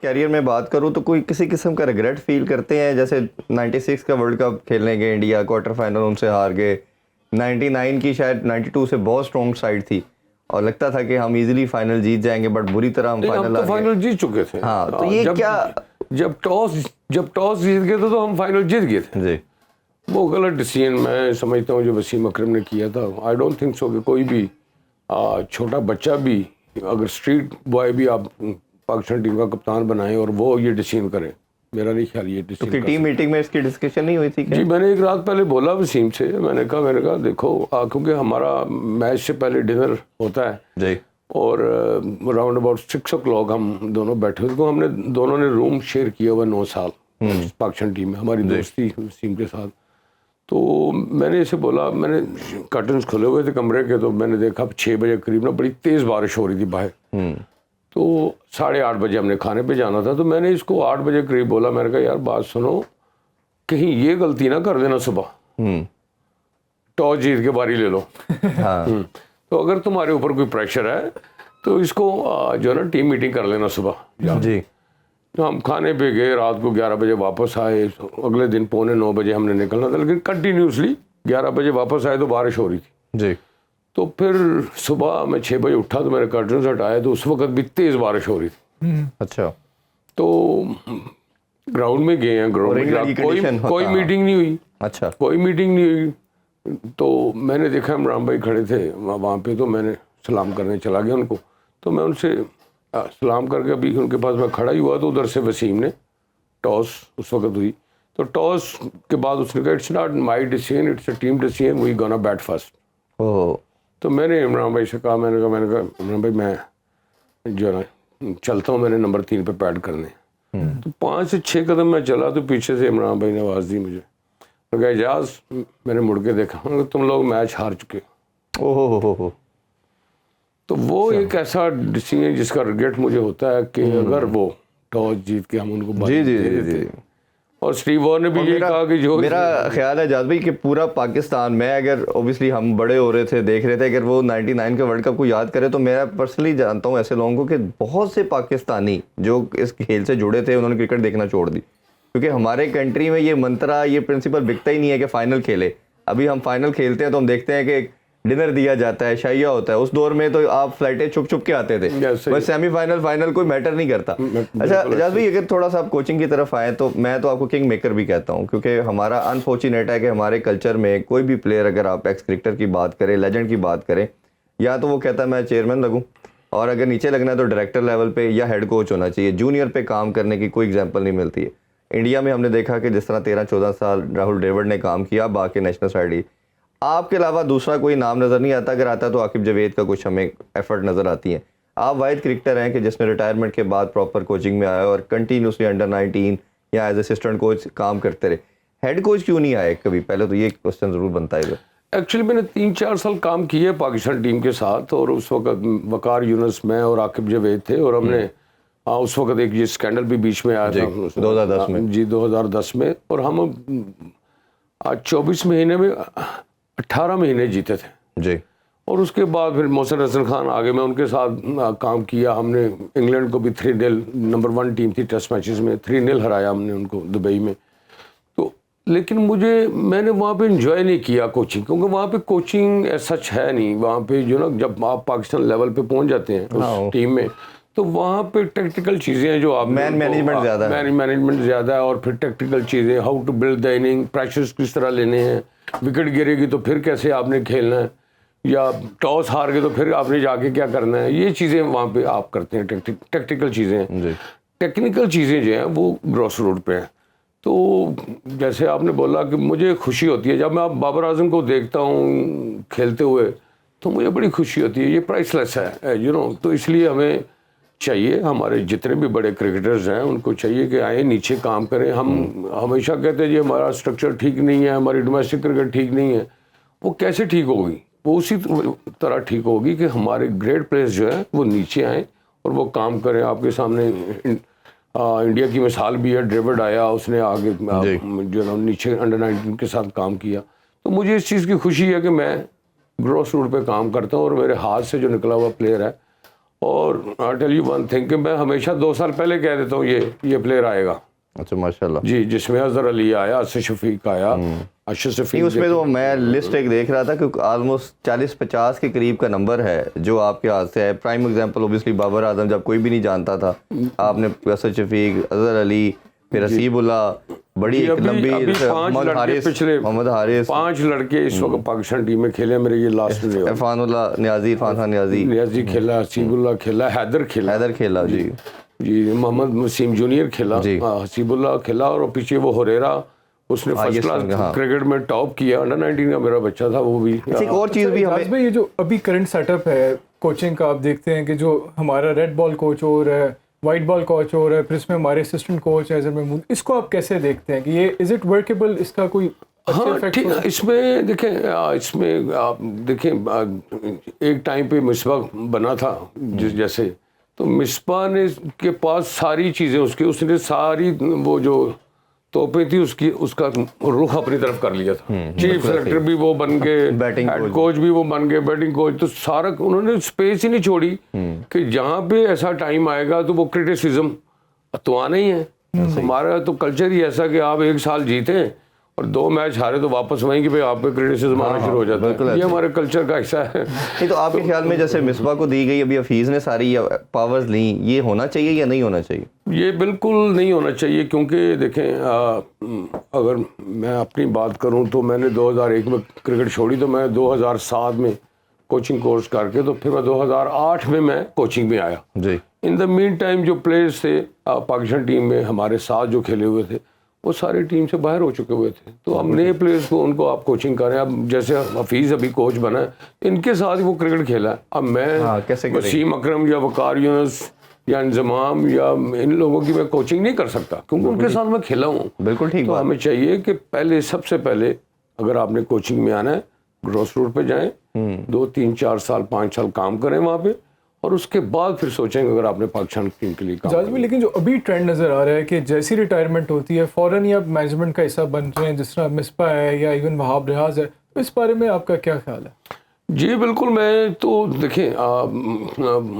Career में बात करूं तो कोई किसी किस्म का रिग्रेट फील करते हैं? जैसे 96 का वर्ल्ड कप खेलने गए इंडिया, क्वार्टर फाइनल उनसे हार गए। 99 की शायद 92 से बहुत स्ट्रॉन्ग साइड थी और लगता था कि हम इजीली फाइनल जीत जाएंगे, बट बुरी तरह हम फाइनल तो फाइनल जीत चुके थे। हाँ, तो ये क्या जब टॉस जीत गए थे तो हम फाइनल जीत गए थे जी। वो गलत डिसीजन मैं समझता हूँ जो वसीम अकरम ने किया था। आई डोंट थिंक सो कि कोई भी छोटा बच्चा भी, अगर स्ट्रीट बॉय भी आप पाकिस्तान टीम का कप्तान बनाए और वो ये डिसीजन करे, मेरा नहीं ख्याल ये डिसीजन। तो टीम मीटिंग में इसकी डिस्कशन नहीं हुई थी क्या? जी, मैंने एक रात पहले बोला वसीम से, मैंने कहा देखो क्योंकि हमारा मैच से पहले डिनर होता है जी, और राउंड अबाउट 6 o'clock हम दोनों बैठे थे, तो हमने दोनों ने रूम शेयर किया हुआ 9 साल पाकिस्तान टीम में, हमारी दोस्ती वसीम के साथ। तो मैंने इसे बोला, मैंने कर्टन्स खुले हुए थे कमरे के, तो मैंने देखा 6 बजे करीब ना बड़ी तेज़ बारिश हो रही थी बाहर। तो 8:30 बजे हमने खाने पे जाना था, तो मैंने इसको 8 बजे करीब बोला, मैंने कहा यार बात सुनो, कहीं ये गलती ना कर देना सुबह टॉस जीत के बारी ले लो। हाँ। तो अगर तुम्हारे ऊपर कोई प्रेशर है तो इसको जो है ना टीम मीटिंग कर लेना सुबह जी। तो हम खाने पे गए, रात को 11 बजे वापस आए। अगले दिन 8:45 बजे हमने निकलना था, लेकिन कंटिन्यूसली 11 बजे वापस आए तो बारिश हो रही थी जी। तो फिर सुबह मैं 6 बजे उठा तो मैंने कर्टन्स हटाए, तो उस वक्त भी तेज़ बारिश हो रही थी। अच्छा। तो ग्राउंड में गए हैं, ग्राउंड में कोई मीटिंग नहीं हुई। अच्छा। कोई मीटिंग नहीं हुई। तो मैंने देखा इमरान भाई खड़े थे वहाँ पे, तो मैंने सलाम करने चला गया उनको। तो मैं उनसे सलाम करके अभी उनके पास मैं खड़ा ही हुआ, तो उधर से वसीम ने टॉस उस वक्त हुई, तो टॉस के बाद उसने कहा it's not my decision, it's a team decision, we gonna bat first. Oh. तो मैंने इमरान भाई से कहा, मैंने कहा इमरान भाई मैं जो है ना चलता हूँ, मैंने नंबर 3 पे पैड करने। तो 5 से 6 कदम मैं चला तो पीछे से इमरान भाई ने आवाज़ दी मुझे, तो कहा एजाज। मैंने मुड़ के देखा, तुम लोग मैच हार चुके। ओह। तो वो एक ऐसा डिसीजन जिसका रिग्रेट मुझे होता है कि अगर वो टॉस जीत के हम उनको जी जी जी जी। और स्टीव वॉर ने भी ये कहा कि जो मेरा ख्याल है जाज भाई कि पूरा पाकिस्तान में, अगर ओबियसली हम बड़े हो रहे थे, देख रहे थे, अगर वो 99 के वर्ल्ड कप को याद करे तो मैं पर्सनली जानता हूँ ऐसे लोगों को कि बहुत से पाकिस्तानी जो इस खेल से जुड़े थे उन्होंने क्रिकेट देखना छोड़ दी, क्योंकि हमारे कंट्री में ये मंत्रा, ये प्रिंसिपल बिकता ही नहीं है कि फाइनल खेले। अभी हम फाइनल खेलते हैं तो हम देखते हैं कि डिनर दिया जाता है, शाइया होता है। उस दौर में तो आप फ्लाइटें छुप छुप के आते थे, बस सेमीफाइनल फाइनल कोई मैटर नहीं करता। अच्छा एजाज भाई, अगर थोड़ा सा आप कोचिंग की तरफ आए तो मैं तो आपको किंग मेकर भी कहता हूँ, क्योंकि हमारा अनफॉर्चुनेट है कि हमारे कल्चर में कोई भी प्लेयर, अगर आप एक्स क्रिकेटर की बात करें, लेजेंड की बात करें, या तो वो कहता है मैं चेयरमैन लगूँ, और अगर नीचे लगना है तो डायरेक्टर लेवल पे या हेड कोच होना चाहिए। जूनियर पे काम करने की कोई एग्जाम्पल नहीं मिलती है। इंडिया में हमने देखा कि जिस तरह 13-14 साल राहुल द्रविड़ ने काम किया, बाकी नेशनल साइड ही, आपके अलावा दूसरा कोई नाम नज़र नहीं आता। अगर आता तो आकिब जावेद का कुछ हमें एफर्ट नज़र आती है। आप वाहिद क्रिकेटर हैं कि जिसने रिटायरमेंट के बाद प्रॉपर कोचिंग में आया और कंटिन्यूसली अंडर 19 या एज असिस्टेंट कोच काम करते रहे। हेड कोच क्यों नहीं आए कभी? पहले तो ये क्वेश्चन ज़रूर बनता है। एक्चुअली मैंने 3-4 साल काम किए पाकिस्तान टीम के साथ, और उस वक्त वकार यूनुस, मैं और आकिब जावेद थे, और हमने उस वक्त एक ये स्कैंडल भी बीच में आया था 2010 में। जी 2010 में, और हम 24 महीने में 18 महीने जीते थे जी। और उसके बाद फिर मोहसिन हसन खान आगे, मैं उनके साथ काम किया। हमने इंग्लैंड को भी 3-0, नंबर 1 टीम थी टेस्ट मैचेस में, 3-0 हराया हमने उनको दुबई में। तो लेकिन मैंने वहाँ पे एंजॉय नहीं किया कोचिंग, क्योंकि वहाँ पे कोचिंग सच है नहीं। वहाँ पे जो ना, जब आप पाकिस्तान लेवल पे पहुँच जाते हैं उस टीम में, तो वहाँ पे टेक्निकल चीज़ें हैं जो आप मैनेजमेंट ज़्यादा है, और फिर टेक्निकल चीज़ें, how to build the inning, pressures किस तरह लेने हैं, विकेट गिरेगी तो फिर कैसे आपने खेलना है, या टॉस हार गए तो फिर आपने जाके क्या करना है, ये चीज़ें वहाँ पे आप करते हैं। टेक्निकल चीज़ें हैं। टेक्निकल चीज़ें जो हैं वो ग्रॉस रोड पे हैं। तो जैसे आपने बोला कि मुझे खुशी होती है जब मैं बाबर आजम को देखता हूँ खेलते हुए, तो मुझे बड़ी खुशी होती है। ये प्राइसलेस है, यू नो। तो इसलिए हमें चाहिए, हमारे जितने भी बड़े क्रिकेटर्स हैं उनको चाहिए कि आए, नीचे काम करें। हम हमेशा कहते हैं जी हमारा स्ट्रक्चर ठीक नहीं है, हमारी डोमेस्टिक क्रिकेट ठीक नहीं है। वो कैसे ठीक होगी? वो उसी तरह ठीक होगी कि हमारे ग्रेट प्लेयर्स जो है वो नीचे आएँ और वो काम करें। आपके सामने इंडिया की मिसाल भी है, द्रविड़ आया, उसने आगे जो है नीचे अंडर 19 के साथ काम किया। तो मुझे इस चीज़ की खुशी है कि मैं ग्रॉस रूट पे काम करता हूँ, और मेरे हाथ से जो निकला हुआ प्लेयर है और I tell you one thing कि मैं हमेशा 2 साल पहले कह देता हूँ ये प्लेयर आएगा अच्छा माशाल्लाह। जी, जिसमें अजहर अली आया, असद शफीक आया, अशरफ नहीं शफीक। उसमें तो मैं लिस्ट एक देख रहा था कि ऑलमोस्ट 40-50 के करीब का नंबर है जो आपके हाथ से है। Prime example obviously Babar Azam, जब कोई भी नहीं जानता था, आपने असद शफीक, अजहर अली, फिर हसीबुल्लाह, बड़ी एक लंबी मोहम्मद हारिस, 5 लड़के इस वक्त पाकिस्तान टीम में खेले। मेरे ये लास्ट में इरफानुल्लाह नियाजी, इरफान खान नियाजी खेला, हसीबुल्लाह खेला, हैदर खेला जी, मोहम्मद वसीम जूनियर खेला, हसीबुल्लाह खेला, और पीछे वो हुरेरा, उसने फर्स्ट क्लास क्रिकेट में टॉप किया। अंडर 19 का मेरा बच्चा था वो भी। एक और चीज़ भी हमें, ये जो अभी करंट सेटअप है कोचिंग का, आप देखते हैं कि जो हमारा रेड बॉल कोच हो रहा है, वाइट बॉल कोच हो रहा है, फिर इसमें हमारे असिस्टेंट कोच है अजहर महमूद, इसको आप कैसे देखते हैं कि ये इज इट वर्केबल, इसका कोई हाँ ठीक। इसमें देखें आप देखें एक टाइम पे मिसबा बना था जैसे, तो मिसबा ने के पास सारी चीज़ें उसने सारी वो जो तोपे थी उसका रुख अपनी तरफ कर लिया था। चीफ सेलेक्टर भी वो बन गए, बैटिंग कोच भी वो बन गए, बैटिंग कोच, तो सारा उन्होंने स्पेस ही नहीं छोड़ी कि जहाँ पे ऐसा टाइम आएगा तो वो क्रिटिसिज्म तो आना ही है। हमारा तो कल्चर ही ऐसा कि आप 1 साल जीते और 2 मैच हारे तो वापस वहीं कि भाई आप पे क्रिटिसिज्म आना शुरू हो जाता है। ये हमारे कल्चर का हिस्सा है। नहीं तो आपके ख्याल में जैसे मिसबा को दी गई, अभी हफीज़ ने सारी पावर्स ली, ये होना चाहिए या नहीं होना चाहिए? ये बिल्कुल नहीं होना चाहिए, क्योंकि देखें अगर मैं अपनी बात करूं तो मैंने 2001 में क्रिकेट छोड़ी, तो मैं 2007 में कोचिंग कोर्स करके, तो फिर मैं 2008 में मैं कोचिंग में आया जी। इन द मीन टाइम जो प्लेयर्स थे पाकिस्तान टीम में हमारे साथ जो खेले हुए थे वो सारी टीम से बाहर हो चुके हुए थे। तो अब नए प्लेयर्स को उनको आप कोचिंग करें। अब जैसे हफीज़ अभी कोच बना है, इनके साथ ही वो क्रिकेट खेला है। अब मैं वसीम अकरम या वकार यूनुस या इंजमाम या इन लोगों की मैं कोचिंग नहीं कर सकता, क्योंकि उनके साथ मैं खेला हूँ। बिल्कुल ठीक। तो हमें चाहिए कि पहले सबसे पहले अगर आपने कोचिंग में आना है, ग्रॉस रूट पे जाएं, 2, 3, 4 साल 5 साल काम करें वहाँ पे, और उसके बाद फिर सोचेंगे अगर आपने पाकिस्तान टीम के लिए काम। लेकिन जो अभी ट्रेंड नज़र आ रहा है कि जैसी रिटायरमेंट होती है फ़ौरन ही आप मैनेजमेंट का हिस्सा बन रहे हैं, जिस तरह मिसबा है या इवन वहाब रियाज है, तो इस बारे में आपका क्या ख्याल है? जी बिल्कुल। मैं तो देखें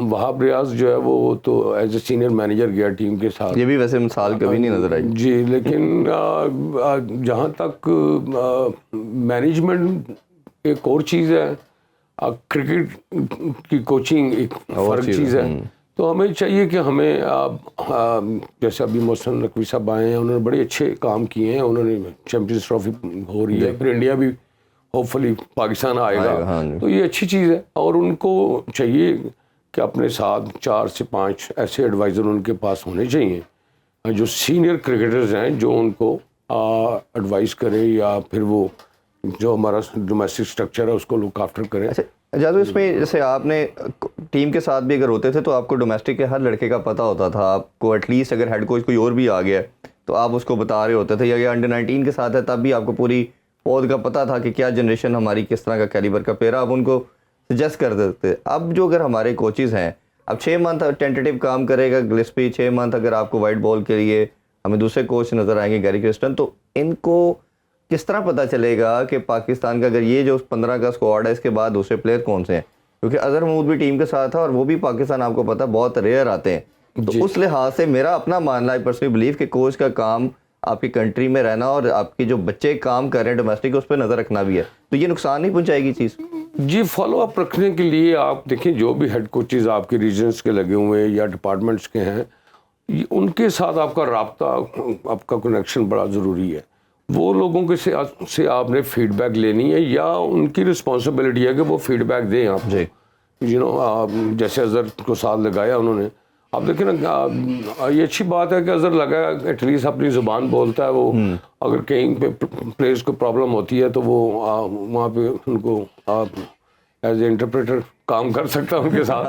वहाब रियाज जो है वो तो एज ए सीनियर मैनेजर गया टीम के साथ, ये भी वैसे मिसाल कभी नहीं नजर आई जी। लेकिन जहाँ तक मैनेजमेंट एक और चीज़ है, क्रिकेट की कोचिंग एक फ़र्क चीज़ है। तो हमें चाहिए कि हमें जैसे अभी मोहसिन नकवी साहब आए हैं, उन्होंने बड़े अच्छे काम किए हैं, उन्होंने चैंपियंस ट्रॉफी हो रही है, फिर इंडिया भी होपफुली पाकिस्तान आएगा। हाँ, तो ये अच्छी चीज़ है, और उनको चाहिए कि अपने साथ 4 से 5 ऐसे एडवाइज़र उनके पास होने चाहिए जो सीनियर क्रिकेटर्स हैं, जो उनको एडवाइस करें या फिर वो जो हमारा डोमेस्टिक स्ट्रक्चर है उसको लुक आफ्टर करें। अच्छा जादू, इसमें जैसे आपने टीम के साथ भी अगर होते थे तो आपको डोमेस्टिक के हर लड़के का पता होता था, आपको एटलीस्ट अगर हेड कोच कोई और भी आ गया तो आप उसको बता रहे होते थे, या अंडर 19 के साथ है तब भी आपको पूरी पौध का पता था कि क्या जनरेशन हमारी किस तरह का कैलिबर का प्लेयर, आप उनको सजेस्ट कर देते। अब जो अगर हमारे कोचेज़ हैं, अब 6 मंथ टेंटेटिव काम करेगा गिलस्पी, 6 मंथ अगर आपको वाइट बॉल के लिए हमें दूसरे कोच नज़र आएंगे गैरी क्रिस्टन, तो इनको किस तरह पता चलेगा कि पाकिस्तान का अगर ये जो 15 का स्क्वाड है इसके बाद दूसरे प्लेयर कौन से हैं? क्योंकि अजहर महमूद भी टीम के साथ था और वो भी पाकिस्तान आपको पता बहुत रेयर आते हैं। तो उस लिहाज से मेरा अपना मानना है, पर्सनली बिलीव कि कोच का काम आपकी कंट्री में रहना और आपके जो बच्चे काम कर रहे हैं डोमेस्टिक उस पर नज़र रखना भी है, तो ये नुकसान नहीं पहुंचाएगी चीज़? जी, फॉलो अप रखने के लिए आप देखिए जो भी हेड कोचेज़ आपके रीजन्स के लगे हुए हैं या डिपार्टमेंट्स के हैं, उनके साथ आपका राब्ता, आपका कनेक्शन बड़ा ज़रूरी है। वो लोगों के से आपने फीडबैक लेनी है, या उनकी रिस्पॉन्सिबिलिटी है कि वो फीडबैक दें आप जी। यू नो जैसे अजहर को साथ लगाया उन्होंने, आप देखिए ना, ये अच्छी बात है कि अजहर लगा एटलीस्ट अपनी ज़ुबान बोलता है वो। अगर कहीं पे प्लेयर्स को प्रॉब्लम होती है तो वो वहाँ पे उनको एज ए इंटरप्रेटर काम कर सकता है उनके साथ।